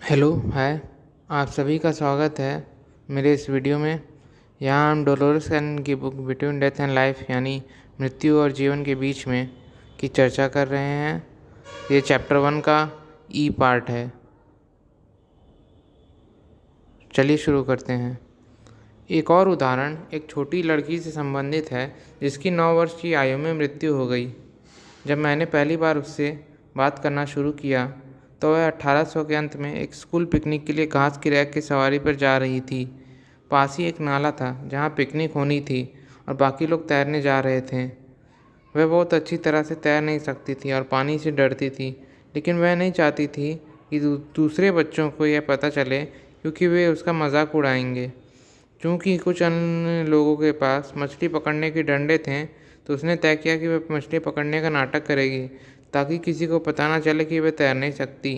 Hello hi. आप सभी का स्वागत है मेरे इस वीडियो में। यहाँ हम डोलोरेस कैनन की book between death and life यानी मृत्यु और जीवन के बीच में की चर्चा कर रहे हैं। ये चैप्टर 1 का ई पार्ट है। चलिए शुरू करते हैं। एक और उदाहरण एक छोटी लड़की से संबंधित है जिसकी 9 वर्ष की आयु में मृत्यु हो गई। जब मैंने पहली बार उससे बात करना शुरू किया तो वह 1800 के अंत में एक स्कूल पिकनिक के लिए घास की रैक की सवारी पर जा रही थी। पास ही एक नाला था जहाँ पिकनिक होनी थी और बाकी लोग तैरने जा रहे थे। वह बहुत अच्छी तरह से तैर नहीं सकती थी और पानी से डरती थी, लेकिन वह नहीं चाहती थी कि दूसरे बच्चों को यह पता चले, क्योंकि वे उसका मजाक उड़ाएंगे। चूँकि कुछ अन्य लोगों के पास मछली पकड़ने के डंडे थे, तो उसने तय किया कि वह मछली पकड़ने का नाटक करेगी ताकि किसी को पता न चले कि वह तैर नहीं सकती।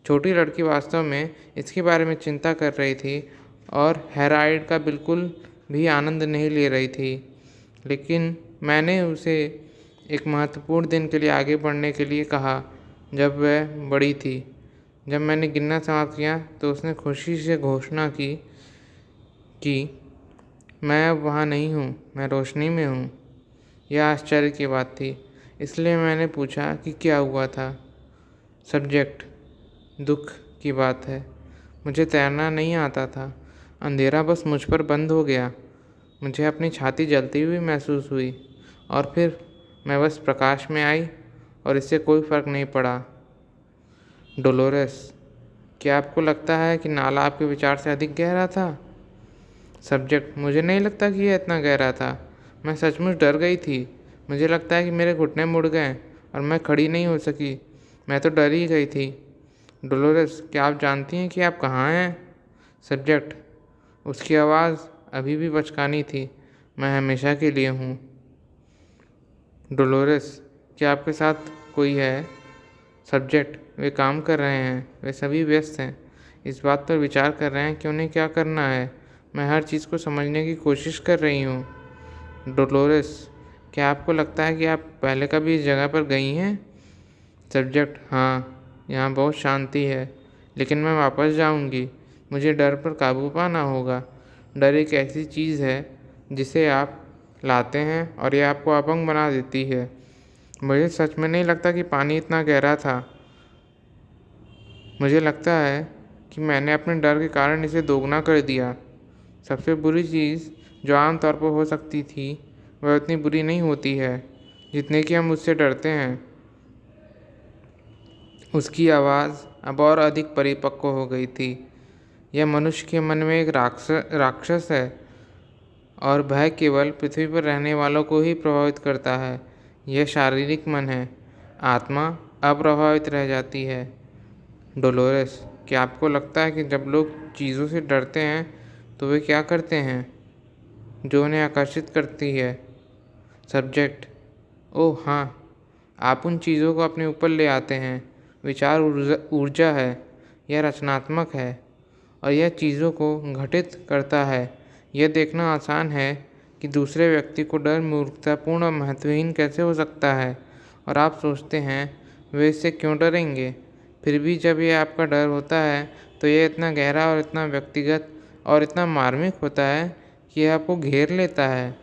छोटी लड़की वास्तव में इसके बारे में चिंता कर रही थी और हेराइड का बिल्कुल भी आनंद नहीं ले रही थी। लेकिन मैंने उसे एक महत्वपूर्ण दिन के लिए आगे बढ़ने के लिए कहा जब वह बड़ी थी। जब मैंने गिनना समाप्त किया तो उसने खुशी से घोषणा की कि मैं अब वहाँ नहीं हूँ, मैं रोशनी में हूँ। यह आश्चर्य की बात थी, इसलिए मैंने पूछा कि क्या हुआ था। सब्जेक्ट: दुख की बात है। मुझे तैरना नहीं आता था। अंधेरा बस मुझ पर बंद हो गया। मुझे अपनी छाती जलती हुई महसूस हुई और फिर मैं बस प्रकाश में आई और इससे कोई फर्क नहीं पड़ा। डोलोरेस: क्या आपको लगता है कि नाला आपके विचार से अधिक गहरा था? सब्जेक्ट: मुझे नहीं लगता कि यह इतना गहरा था। मैं सचमुच डर गई थी। मुझे लगता है कि मेरे घुटने मुड़ गए और मैं खड़ी नहीं हो सकी। मैं तो डर ही गई थी। डोलोरेस: क्या आप जानती हैं कि आप कहाँ हैं? सब्जेक्ट: उसकी आवाज़ अभी भी बचकानी थी। मैं हमेशा के लिए हूँ। डोलोरेस: क्या आपके साथ कोई है? सब्जेक्ट: वे काम कर रहे हैं, वे सभी व्यस्त हैं, इस बात पर विचार कर रहे हैं कि उन्हें क्या करना है। मैं हर चीज़ को समझने की कोशिश कर रही हूँ। डोलोरेस: क्या आपको लगता है कि आप पहले कभी इस जगह पर गई हैं? सब्जेक्ट: हाँ, यहाँ बहुत शांति है, लेकिन मैं वापस जाऊँगी। मुझे डर पर काबू पाना होगा। डर एक ऐसी चीज़ है जिसे आप लाते हैं और यह आपको अपंग बना देती है। मुझे सच में नहीं लगता कि पानी इतना गहरा था। मुझे लगता है कि मैंने अपने डर के कारण इसे दोगुना कर दिया। सबसे बुरी चीज़ जो आम तौर पर हो सकती थी वह उतनी बुरी नहीं होती है जितने कि हम उससे डरते हैं। उसकी आवाज़ अब और अधिक परिपक्व हो गई थी। यह मनुष्य के मन में एक राक्षस है और भय केवल पृथ्वी पर रहने वालों को ही प्रभावित करता है। यह शारीरिक मन है। आत्मा अप्रभावित रह जाती है। डोलोरेस: क्या आपको लगता है कि जब लोग चीज़ों से डरते हैं तो वे क्या करते हैं जो उन्हें आकर्षित करती है? सब्जेक्ट: ओह हाँ, आप उन चीज़ों को अपने ऊपर ले आते हैं। विचार ऊर्जा है, यह रचनात्मक है और यह चीज़ों को घटित करता है। यह देखना आसान है कि दूसरे व्यक्ति को डर मूर्खतापूर्ण और महत्वहीन कैसे हो सकता है, और आप सोचते हैं वे इससे क्यों डरेंगे। फिर भी जब यह आपका डर होता है तो यह इतना गहरा और इतना व्यक्तिगत और इतना मार्मिक होता है कि यह आपको घेर लेता है।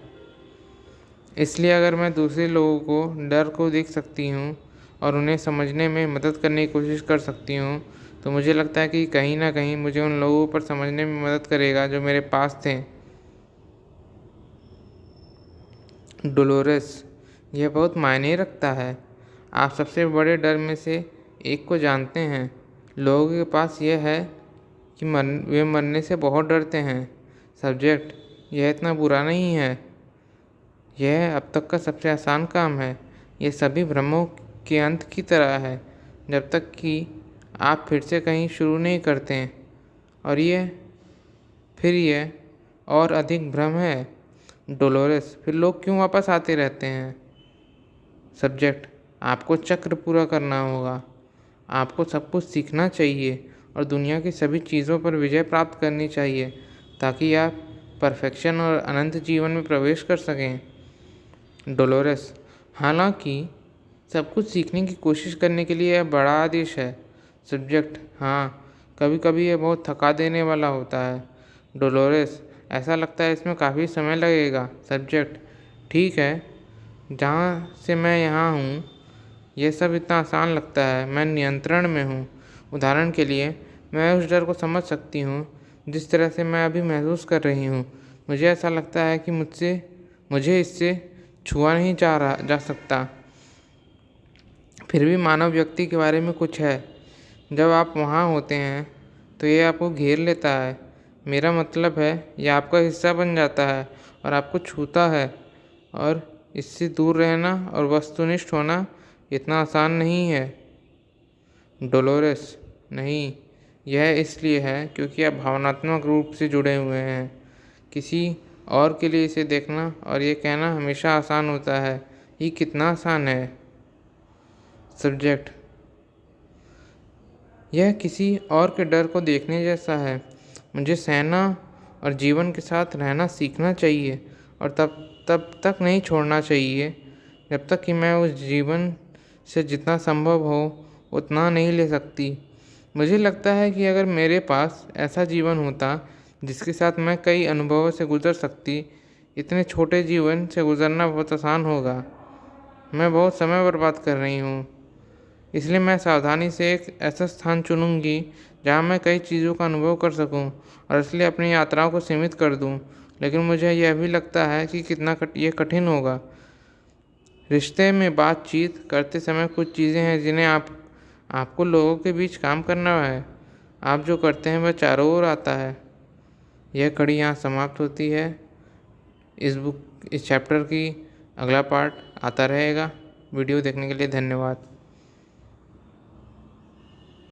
इसलिए अगर मैं दूसरे लोगों को डर को देख सकती हूँ और उन्हें समझने में मदद करने की कोशिश कर सकती हूँ, तो मुझे लगता है कि कहीं ना कहीं मुझे उन लोगों पर समझने में मदद करेगा जो मेरे पास थे। डोलोरेस: यह बहुत मायने रखता है। आप सबसे बड़े डर में से एक को जानते हैं। लोगों के पास यह है कि वे मरने से बहुत डरते हैं। सब्जेक्ट: यह इतना बुरा नहीं है। यह अब तक का सबसे आसान काम है। यह सभी भ्रमों के अंत की तरह है, जब तक कि आप फिर से कहीं शुरू नहीं करते हैं और यह और अधिक भ्रम है। डोलोरेस: फिर लोग क्यों वापस आते रहते हैं? सब्जेक्ट: आपको चक्र पूरा करना होगा। आपको सब कुछ सीखना चाहिए और दुनिया की सभी चीज़ों पर विजय प्राप्त करनी चाहिए ताकि आप परफेक्शन और अनंत जीवन में प्रवेश कर सकें। डोलोरेस: हालांकि सब कुछ सीखने की कोशिश करने के लिए यह बड़ा आदेश है। सब्जेक्ट: हाँ, कभी कभी ये बहुत थका देने वाला होता है। डोलोरेस, ऐसा लगता है इसमें काफ़ी समय लगेगा। सब्जेक्ट, ठीक है, जहाँ से मैं यहाँ हूँ ये सब इतना आसान लगता है। मैं नियंत्रण में हूँ। उदाहरण के लिए, मैं उस डर को समझ सकती हूँ जिस तरह से मैं अभी महसूस कर रही हूँ। मुझे ऐसा लगता है कि मुझे इससे छुआ नहीं जा सकता। फिर भी मानव व्यक्ति के बारे में कुछ है। जब आप वहाँ होते हैं तो ये आपको घेर लेता है। मेरा मतलब है, ये आपका हिस्सा बन जाता है और आपको छूता है। और इससे दूर रहना और वस्तुनिष्ठ होना इतना आसान नहीं है। डोलोरेस, नहीं, यह इसलिए है क्योंकि आप भावनात्मक रूप से जुड़े हुए हैं। किसी और के लिए इसे देखना और ये कहना हमेशा आसान होता है, ये कितना आसान है। सब्जेक्ट, यह किसी और के डर को देखने जैसा है। मुझे सहना और जीवन के साथ रहना सीखना चाहिए और तब तब तक नहीं छोड़ना चाहिए जब तक कि मैं उस जीवन से जितना संभव हो उतना नहीं ले सकती। मुझे लगता है कि अगर मेरे पास ऐसा जीवन होता जिसके साथ मैं कई अनुभवों से गुजर सकती, इतने छोटे जीवन से गुजरना बहुत आसान होगा। मैं बहुत समय बर्बाद कर रही हूँ, इसलिए मैं सावधानी से एक ऐसा स्थान चुनूंगी जहाँ मैं कई चीज़ों का अनुभव कर सकूँ और इसलिए अपनी यात्राओं को सीमित कर दूँ। लेकिन मुझे यह भी लगता है कि कितना ये कठिन होगा। रिश्ते में बातचीत करते समय कुछ चीज़ें हैं जिन्हें आपको लोगों के बीच काम करना है। आप जो करते हैं वह चारों ओर आता है। यह कड़ी यहाँ समाप्त होती है। इस चैप्टर की अगला पार्ट आता रहेगा। वीडियो देखने के लिए धन्यवाद।